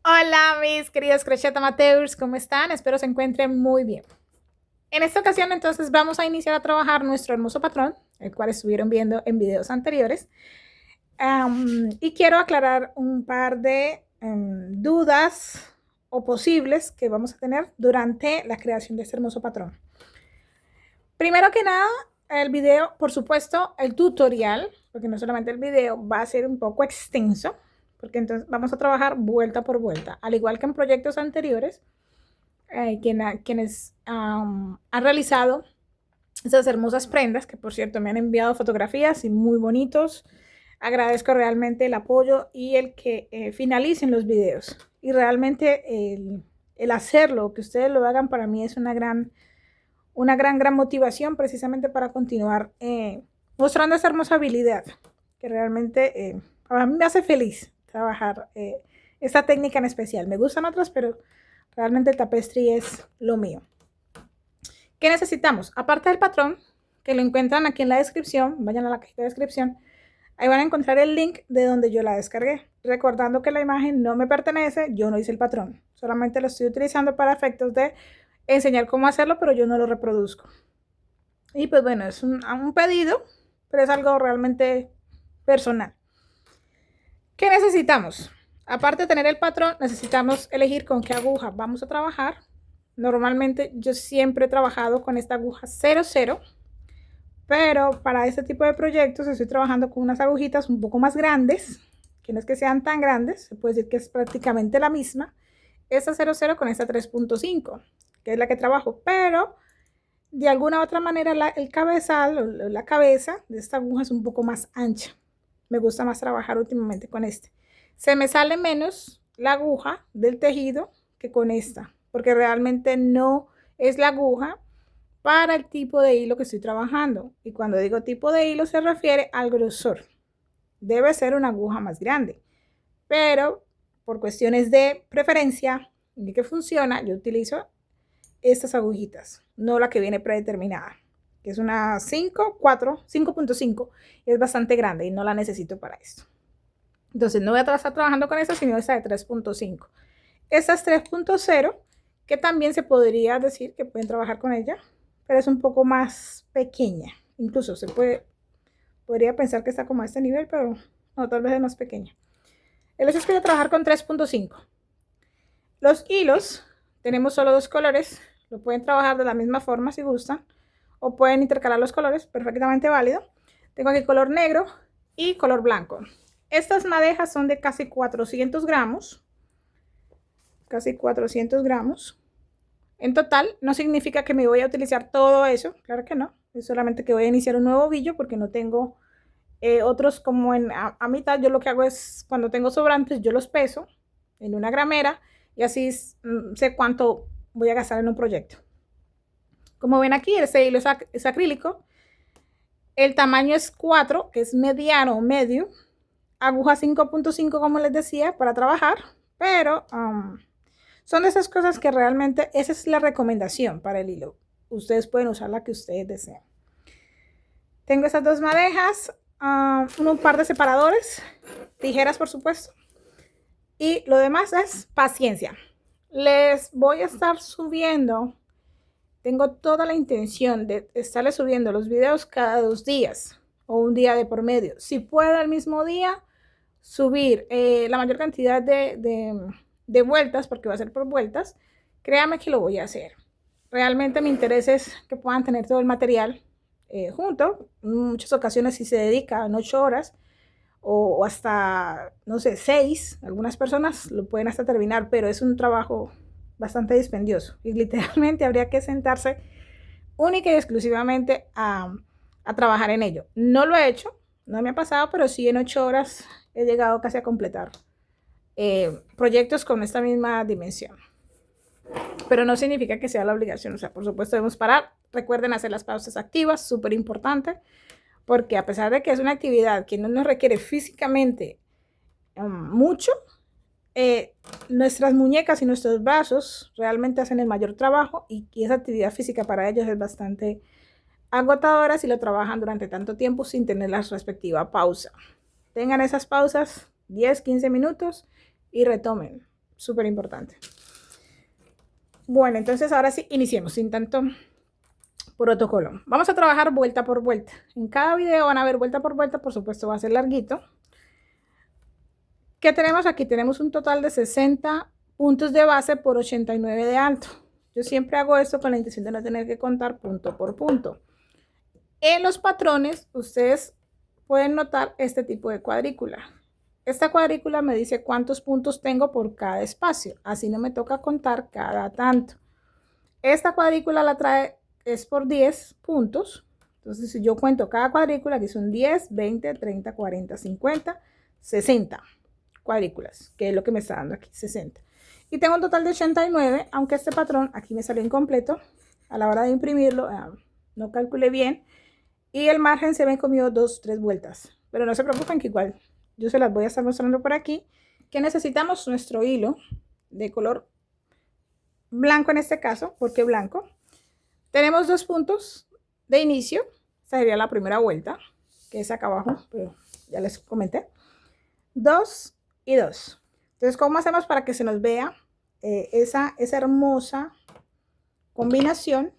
Hola mis queridos crochet amateurs, ¿cómo están? Espero se encuentren muy bien. En esta ocasión entonces vamos a iniciar a trabajar nuestro hermoso patrón, el cual estuvieron viendo en videos anteriores. Y quiero aclarar un par de dudas o posibles que vamos a tener durante la creación de este hermoso patrón. Primero que nada, el video, por supuesto, el tutorial, porque no solamente el video, va a ser un poco extenso, porque entonces vamos a trabajar vuelta por vuelta, al igual que en proyectos anteriores, quienes han realizado esas hermosas prendas, que por cierto me han enviado fotografías y muy bonitos. Agradezco realmente el apoyo y el que finalicen los videos. Y realmente el hacerlo, que ustedes lo hagan, para mí es una gran motivación precisamente para continuar mostrando esa hermosa habilidad que realmente a mí me hace feliz trabajar esta técnica en especial. Me gustan otras, pero realmente el tapestry es lo mío. ¿Qué necesitamos? Aparte del patrón, que lo encuentran aquí en la descripción, vayan a la cajita de descripción, ahí van a encontrar el link de donde yo la descargué. Recordando que la imagen no me pertenece, yo no hice el patrón, solamente lo estoy utilizando para efectos de enseñar cómo hacerlo, pero yo no lo reproduzco. Y pues bueno, es un pedido, pero es algo realmente personal. ¿Qué necesitamos? Aparte de tener el patrón, necesitamos elegir con qué aguja vamos a trabajar. Normalmente yo siempre he trabajado con esta aguja 00, pero para este tipo de proyectos estoy trabajando con unas agujitas un poco más grandes, que no es que sean tan grandes, se puede decir que es prácticamente la misma. Esta 00 con esta 3.5, que es la que trabajo, pero de alguna u otra manera el cabezal o la cabeza de esta aguja es un poco más ancha. Me gusta más trabajar últimamente con este. Se me sale menos la aguja del tejido que con esta, porque realmente no es la aguja para el tipo de hilo que estoy trabajando. Y cuando digo tipo de hilo se refiere al grosor. Debe ser una aguja más grande, pero por cuestiones de preferencia y que funciona, yo utilizo estas agujitas, no la que viene predeterminada, que es una 5.5 y es bastante grande y no la necesito para esto. Entonces no voy a estar trabajando con esta, sino esta de 3.5. Esta es 3.0, que también se podría decir que pueden trabajar con ella, pero es un poco más pequeña. Incluso podría pensar que está como a este nivel, pero no, tal vez es más pequeña. El hecho es que voy a trabajar con 3.5. Los hilos, tenemos solo dos colores, lo pueden trabajar de la misma forma si gustan, o pueden intercalar los colores, perfectamente válido. Tengo aquí color negro y color blanco. Estas madejas son de casi 400 gramos, casi 400 gramos. En total, no significa que me voy a utilizar todo eso, claro que no, es solamente que voy a iniciar un nuevo ovillo porque no tengo otros como a mitad. Yo lo que hago es, cuando tengo sobrantes, yo los peso en una gramera y así sé cuánto voy a gastar en un proyecto. Como ven aquí, ese hilo es acrílico. El tamaño es 4, que es mediano o medio. Aguja 5.5, como les decía, para trabajar. Pero son de esas cosas que realmente, esa es la recomendación para el hilo. Ustedes pueden usar la que ustedes deseen. Tengo esas dos madejas, un par de separadores, tijeras por supuesto. Y lo demás es paciencia. Les voy a estar subiendo, tengo toda la intención de estarles subiendo los videos cada 2 días o un día de por medio. Si puedo el mismo día, subir la mayor cantidad de vueltas, porque va a ser por vueltas, créanme que lo voy a hacer. Realmente mi interés es que puedan tener todo el material junto. En muchas ocasiones si se dedica en 8 horas o hasta, no sé, 6, algunas personas lo pueden hasta terminar, pero es un trabajo bastante dispendioso y literalmente habría que sentarse única y exclusivamente a trabajar en ello. No lo he hecho, no me ha pasado, pero sí en 8 horas he llegado casi a completar proyectos con esta misma dimensión. Pero no significa que sea la obligación, o sea, por supuesto debemos parar. Recuerden hacer las pausas activas, súper importante, porque a pesar de que es una actividad que no nos requiere físicamente mucho, nuestras muñecas y nuestros brazos realmente hacen el mayor trabajo y esa actividad física para ellos es bastante agotadora si lo trabajan durante tanto tiempo sin tener la respectiva pausa. Tengan esas pausas 10, 15 minutos y retomen. súper importante. Bueno, entonces ahora sí, iniciemos sin tanto protocolo. Vamos a trabajar vuelta por vuelta. En cada video van a ver vuelta, por supuesto va a ser larguito. ¿Qué tenemos aquí? Tenemos un total de 60 puntos de base por 89 de alto. Yo siempre hago esto con la intención de no tener que contar punto por punto. En los patrones, ustedes pueden notar este tipo de cuadrícula. Esta cuadrícula me dice cuántos puntos tengo por cada espacio. Así no me toca contar cada tanto. Esta cuadrícula la trae, es por 10 puntos. Entonces, si yo cuento cada cuadrícula, aquí son 10, 20, 30, 40, 50, 60 cuadrículas, que es lo que me está dando aquí, 60. Y tengo un total de 89, aunque este patrón aquí me salió incompleto. A la hora de imprimirlo, no calculé bien. Y el margen se me comió 2, 3 vueltas. Pero no se preocupen que igual yo se las voy a estar mostrando por aquí. Que necesitamos nuestro hilo de color blanco en este caso. ¿Por qué blanco? Tenemos 2 puntos de inicio. Esta sería la primera vuelta, que es acá abajo, pero ya les comenté. 2 y 2. Entonces, ¿cómo hacemos para que se nos vea esa hermosa combinación?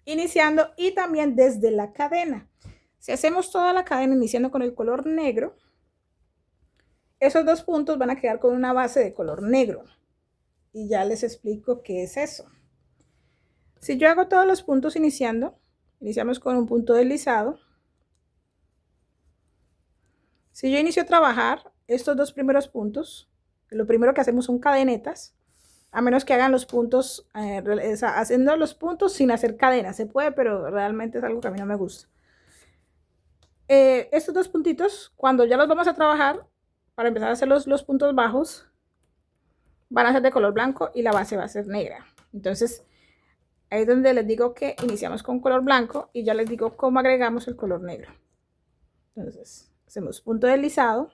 Iniciando y también desde la cadena. Si hacemos toda la cadena iniciando con el color negro, esos 2 puntos van a quedar con una base de color negro. Y ya les explico qué es eso. Si yo hago todos los puntos iniciamos con un punto deslizado. Si yo inicio a trabajar estos 2 primeros puntos, lo primero que hacemos son cadenetas, a menos que hagan los puntos, haciendo los puntos sin hacer cadena. Se puede, pero realmente es algo que a mí no me gusta. Estos 2 puntitos, cuando ya los vamos a trabajar, para empezar a hacer los puntos bajos, van a ser de color blanco y la base va a ser negra. Entonces, ahí es donde les digo que iniciamos con color blanco y ya les digo cómo agregamos el color negro. Entonces, hacemos punto deslizado.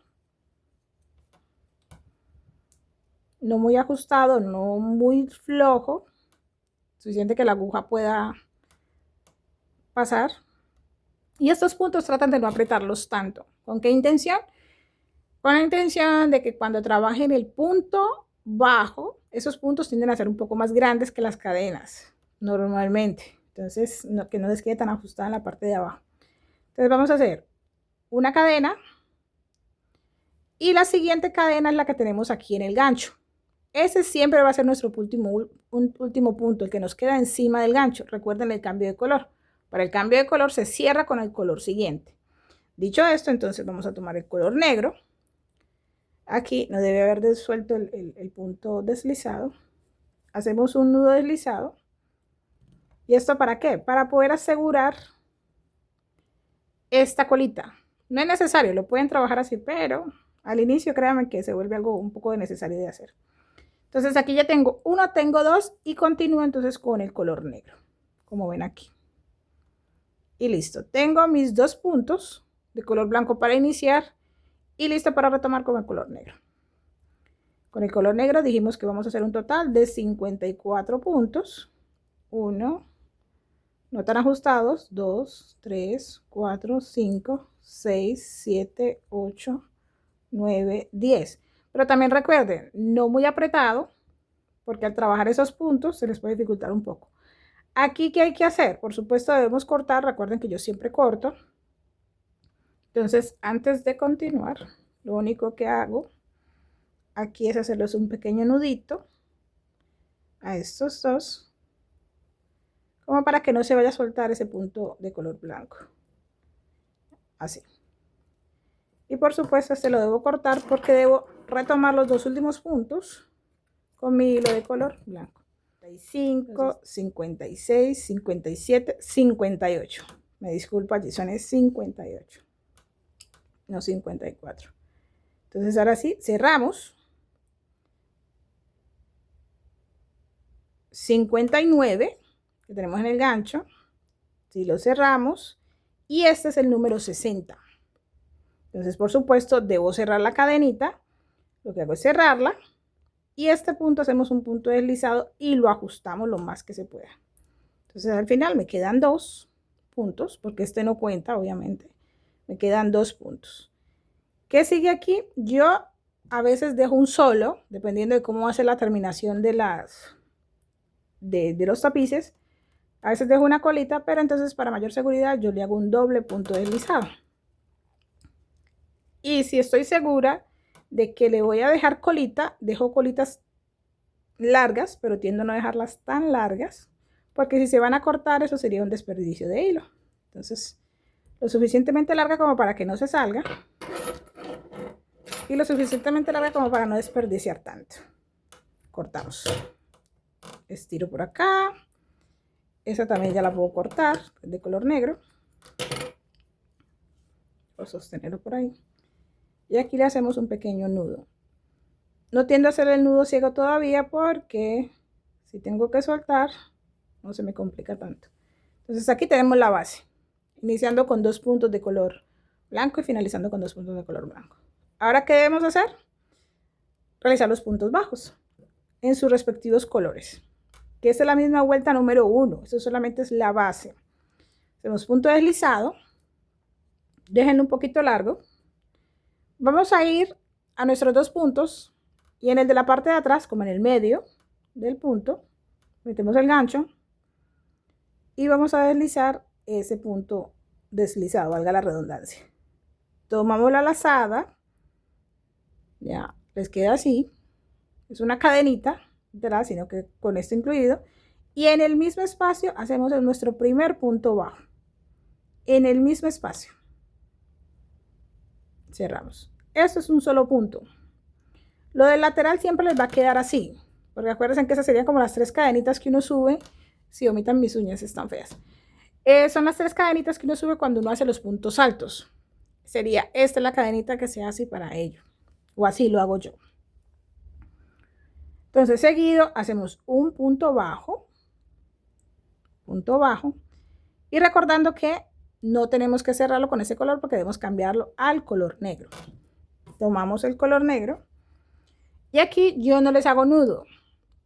No muy ajustado, no muy flojo, suficiente que la aguja pueda pasar. Y estos puntos tratan de no apretarlos tanto. ¿Con qué intención? Con la intención de que cuando trabajen el punto bajo, esos puntos tienden a ser un poco más grandes que las cadenas normalmente. Entonces, que no les quede tan ajustada en la parte de abajo. Entonces vamos a hacer una cadena y la siguiente cadena es la que tenemos aquí en el gancho. Ese siempre va a ser nuestro último punto, el que nos queda encima del gancho. Recuerden el cambio de color. Para el cambio de color se cierra con el color siguiente. Dicho esto, entonces vamos a tomar el color negro. Aquí no debe haber disuelto el punto deslizado. Hacemos un nudo deslizado. ¿Y esto para qué? Para poder asegurar esta colita. No es necesario, lo pueden trabajar así, pero al inicio créanme que se vuelve algo un poco necesario de hacer. Entonces aquí ya tengo 1, tengo 2 y continúo entonces con el color negro, como ven aquí. Y listo, tengo mis 2 puntos de color blanco para iniciar y listo para retomar con el color negro. Con el color negro dijimos que vamos a hacer un total de 54 puntos. 1, no tan ajustados, 2, 3, 4, 5, 6, 7, 8, 9, 10. Pero también recuerden, no muy apretado, porque al trabajar esos puntos se les puede dificultar un poco. Aquí, ¿qué hay que hacer? Por supuesto, debemos cortar. Recuerden que yo siempre corto. Entonces, antes de continuar, lo único que hago aquí es hacerles un pequeño nudito a estos 2, como para que no se vaya a soltar ese punto de color blanco. Así. Y por supuesto, este lo debo cortar porque debo retomar los 2 últimos puntos con mi hilo de color blanco. 55, 56, 57, 58. Me disculpo, allí son 58, no 54. Entonces ahora sí, cerramos. 59 que tenemos en el gancho. Si lo cerramos, y este es el número 60. Entonces, por supuesto, debo cerrar la cadenita. Lo que hago es cerrarla. Y este punto hacemos un punto deslizado y lo ajustamos lo más que se pueda. Entonces, al final me quedan 2 puntos, porque este no cuenta, obviamente. Me quedan 2 puntos. ¿Qué sigue aquí? Yo a veces dejo un solo, dependiendo de cómo va a ser la terminación de los tapices. A veces dejo una colita, pero entonces para mayor seguridad yo le hago un doble punto deslizado. Y si estoy segura de que le voy a dejar colita, dejo colitas largas, pero tiendo a no dejarlas tan largas, porque si se van a cortar, eso sería un desperdicio de hilo. Entonces, lo suficientemente larga como para que no se salga y lo suficientemente larga como para no desperdiciar tanto. Cortamos. Estiro por acá. Esa también ya la puedo cortar, de color negro. Voy a sostenerlo por ahí. Y aquí le hacemos un pequeño nudo. No tiendo a hacer el nudo ciego todavía porque si tengo que soltar, no se me complica tanto. Entonces aquí tenemos la base, iniciando con 2 puntos de color blanco y finalizando con 2 puntos de color blanco. Ahora, ¿qué debemos hacer? Realizar los puntos bajos en sus respectivos colores, que esta es la misma vuelta número 1. Esto solamente es la base. Hacemos punto deslizado, déjenlo un poquito largo. Vamos a ir a nuestros 2 puntos y en el de la parte de atrás, como en el medio del punto, metemos el gancho y vamos a deslizar ese punto deslizado, valga la redundancia. Tomamos la lazada, ya les queda así, es una cadenita, ¿verdad? Sino que con esto incluido, y en el mismo espacio hacemos nuestro primer punto bajo, en el mismo espacio, cerramos. Esto es un solo punto. Lo del lateral siempre les va a quedar así, porque acuérdense que esas serían como las 3 cadenitas que uno sube. Si omitan mis uñas, están feas. Son las 3 cadenitas que uno sube cuando uno hace los puntos altos. Sería esta la cadenita que se hace para ello, o así lo hago yo. Entonces seguido hacemos un punto bajo, y recordando que no tenemos que cerrarlo con ese color porque debemos cambiarlo al color negro. Tomamos el color negro y aquí yo no les hago nudo,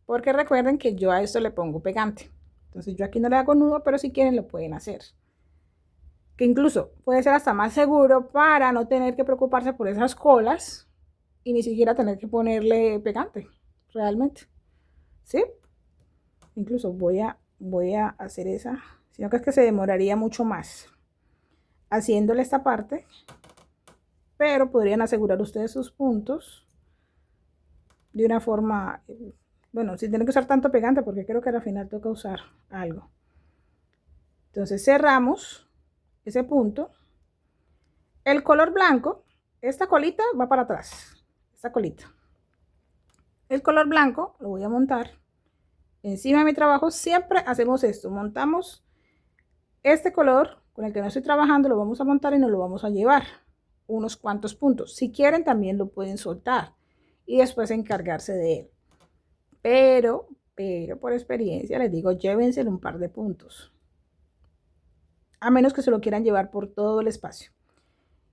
porque recuerden que yo a esto le pongo pegante. Entonces yo aquí no le hago nudo, pero si quieren lo pueden hacer. Que incluso puede ser hasta más seguro para no tener que preocuparse por esas colas y ni siquiera tener que ponerle pegante, realmente. ¿Sí? Incluso voy a hacer esa, sino que es que se demoraría mucho más haciéndole esta parte, pero podrían asegurar ustedes sus puntos de una forma, bueno, sin tener que usar tanto pegante, porque creo que al final toca usar algo. Entonces cerramos ese punto. El color blanco, esta colita va para atrás, esta colita. El color blanco lo voy a montar encima de mi trabajo. Siempre hacemos esto, montamos este color con el que no estoy trabajando, lo vamos a montar y nos lo vamos a llevar unos cuantos puntos. Si quieren también lo pueden soltar y después encargarse de él. Pero por experiencia les digo, llévenselo un par de puntos. A menos que se lo quieran llevar por todo el espacio.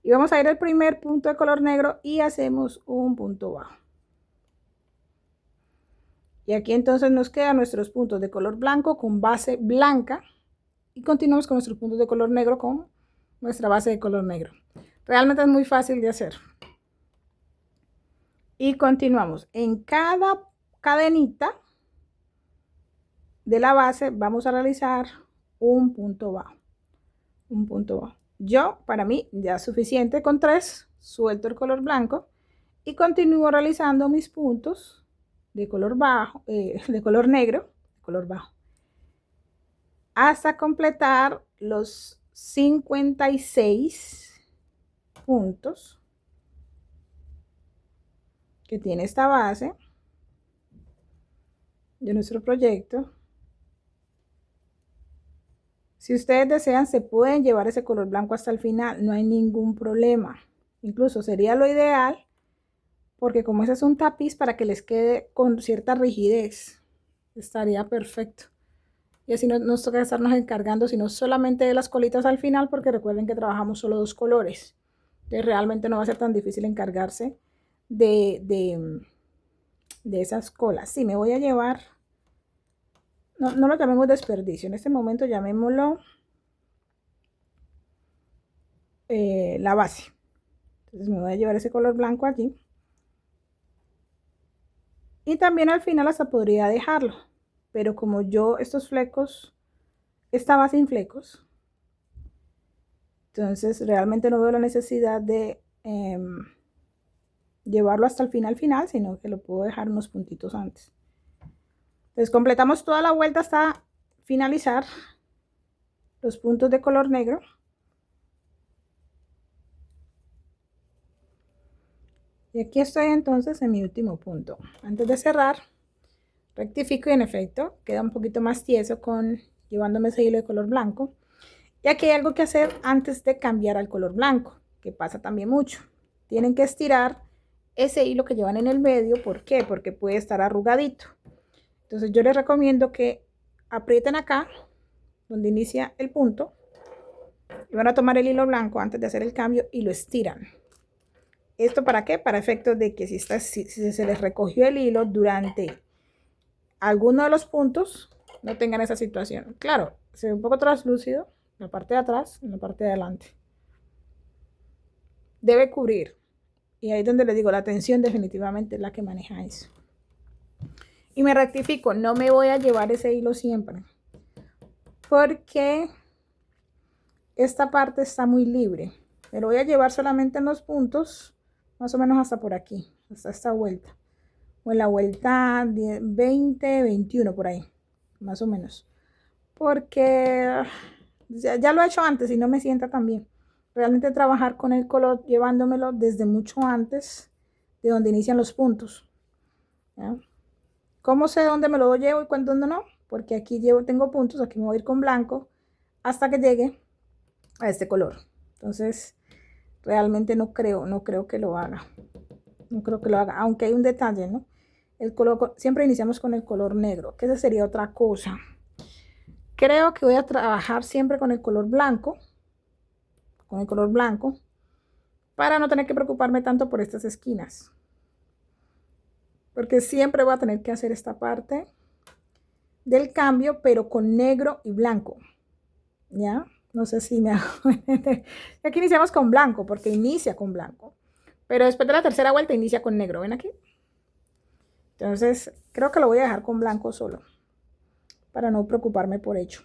Y vamos a ir al primer punto de color negro y hacemos un punto bajo. Y aquí entonces nos quedan nuestros puntos de color blanco con base blanca. Y continuamos con nuestros puntos de color negro con nuestra base de color negro. Realmente es muy fácil de hacer. Y continuamos. En cada cadenita de la base vamos a realizar un punto bajo. Un punto bajo. Yo, para mí, ya es suficiente con 3. Suelto el color blanco y continúo realizando mis puntos de color bajo, de color negro, color bajo, hasta completar los 56 puntos que tiene esta base de nuestro proyecto. Si ustedes desean, se pueden llevar ese color blanco hasta el final, no hay ningún problema. Incluso sería lo ideal, porque como ese es un tapiz, para que les quede con cierta rigidez, estaría perfecto. Y así no nos toca estarnos encargando, sino solamente de las colitas al final, porque recuerden que trabajamos solo 2 colores. Entonces realmente no va a ser tan difícil encargarse de esas colas. Sí, me voy a llevar, no lo llamemos desperdicio, en este momento llamémoslo la base. Entonces me voy a llevar ese color blanco allí Y también al final hasta podría dejarlo, pero como yo estos flecos, estaba sin flecos, entonces realmente no veo la necesidad de llevarlo hasta el final, sino que lo puedo dejar unos puntitos antes. Entonces completamos toda la vuelta hasta finalizar los puntos de color negro. Y aquí estoy entonces en mi último punto. Antes de cerrar, rectifico y en efecto queda un poquito más tieso con llevándome ese hilo de color blanco. Y aquí hay algo que hacer antes de cambiar al color blanco, que pasa también mucho. Tienen que estirar ese hilo que llevan en el medio. ¿Por qué? Porque puede estar arrugadito. Entonces yo les recomiendo que aprieten acá, donde inicia el punto, y van a tomar el hilo blanco antes de hacer el cambio y lo estiran. ¿Esto para qué? Para efectos de que si se les recogió el hilo durante alguno de los puntos, no tengan esa situación. Claro, se ve un poco translúcido la parte de atrás y la parte de adelante. Debe cubrir. Y ahí es donde les digo, la tensión definitivamente es la que maneja eso. Y me rectifico, no me voy a llevar ese hilo siempre, porque esta parte está muy libre. Me lo voy a llevar solamente en los puntos, más o menos hasta por aquí, hasta esta vuelta. O en la vuelta 20, 21 por ahí, más o menos. Porque ya lo he hecho antes y no me sienta tan bien. Realmente trabajar con el color llevándomelo desde mucho antes de donde inician los puntos. ¿Ya? ¿Cómo sé dónde me lo llevo y cuándo no? Porque aquí tengo puntos, aquí me voy a ir con blanco hasta que llegue a este color. Entonces, realmente no creo que lo haga. No creo que lo haga, aunque hay un detalle, ¿no? El color, siempre iniciamos con el color negro, que esa sería otra cosa. Creo que voy a trabajar siempre con el color blanco, para no tener que preocuparme tanto por estas esquinas. Porque siempre voy a tener que hacer esta parte del cambio, pero con negro y blanco. ¿Ya? No sé si me hago. Aquí iniciamos con blanco, porque inicia con blanco. Pero después de la tercera vuelta inicia con negro. ¿Ven aquí? Entonces, creo que lo voy a dejar con blanco solo, para no preocuparme por ello.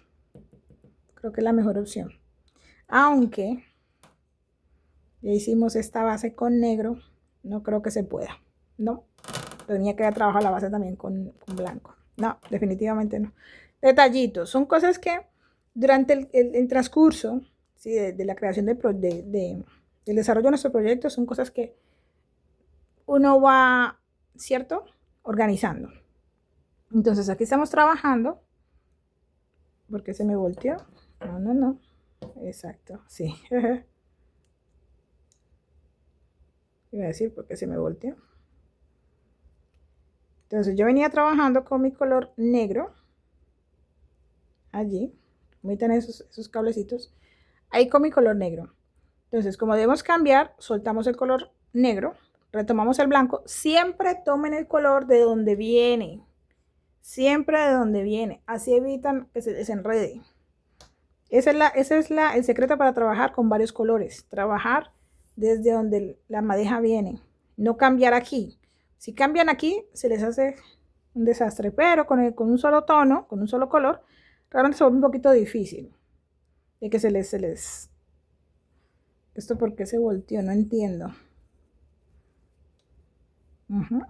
Creo que es la mejor opción. Aunque ya hicimos esta base con negro, no creo que se pueda. No, tenía que haber trabajado la base también con blanco. No, definitivamente no. Detallitos, son cosas que durante el transcurso, ¿sí? de la creación del desarrollo de nuestro proyecto, son cosas que uno va, ¿cierto?, organizando. Entonces aquí estamos trabajando. ¿Por qué se me volteó? No. Exacto, sí. Iba a decir porque se me volteó. Entonces yo venía trabajando con mi color negro. Allí. Miren esos cablecitos. Ahí con mi color negro. Entonces, como debemos cambiar, soltamos el color negro. Retomamos el blanco. Siempre tomen el color de donde viene. Siempre de donde viene. Así evitan que se desenrede. Ese es el secreto para trabajar con varios colores. Trabajar desde donde la madeja viene. No cambiar aquí. Si cambian aquí, se les hace un desastre. Pero con un solo tono, con un solo color, realmente se vuelve un poquito difícil. De que se les... ¿Esto por qué se volteó? No entiendo.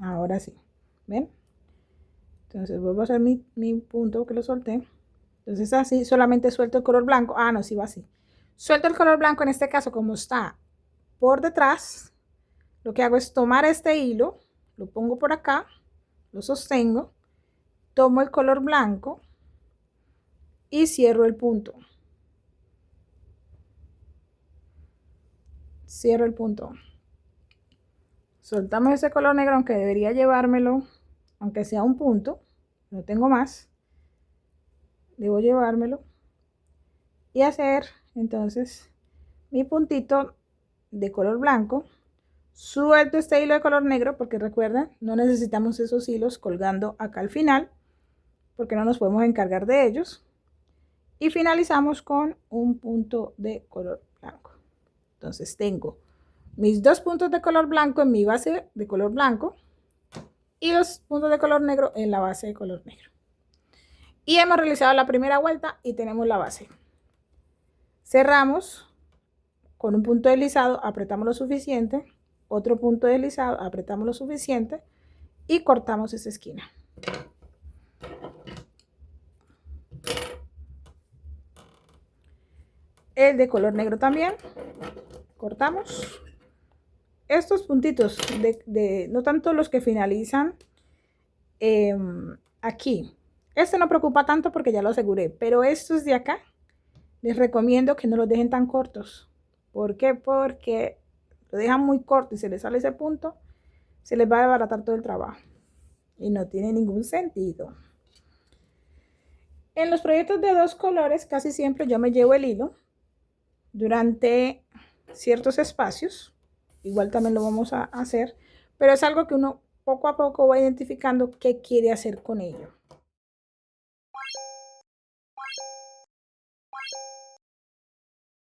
Ahora sí. ¿Ven? Entonces vuelvo a hacer mi punto que lo solté. Entonces así, solamente suelto el color blanco. Ah, no, sí va así. Suelto el color blanco en este caso, como está por detrás. Lo que hago es tomar este hilo, lo pongo por acá, lo sostengo, tomo el color blanco y cierro el punto. Cierro el punto. Soltamos ese color negro, aunque debería llevármelo, aunque sea un punto, no tengo más. Debo llevármelo y hacer entonces mi puntito de color blanco. Suelto este hilo de color negro porque recuerden, no necesitamos esos hilos colgando acá al final porque no nos podemos encargar de ellos. Y finalizamos con un punto de color blanco. Entonces tengo mis dos puntos de color blanco en mi base de color blanco. y los puntos de color negro en la base de color negro. Y hemos realizado la primera vuelta y tenemos la base. Cerramos con un punto deslizado, apretamos lo suficiente, otro punto deslizado, apretamos lo suficiente y cortamos esa esquina. El de color negro también, cortamos. Estos puntitos, no tanto los que finalizan aquí, este no preocupa tanto porque ya lo aseguré, pero estos de acá, les recomiendo que no los dejen tan cortos. ¿Por qué? Porque lo dejan muy corto y se les sale ese punto, se les va a desbaratar todo el trabajo y no tiene ningún sentido. En los proyectos de 2 colores casi siempre yo me llevo el hilo durante ciertos espacios, igual también lo vamos a hacer, pero es algo que uno poco a poco va identificando qué quiere hacer con ello.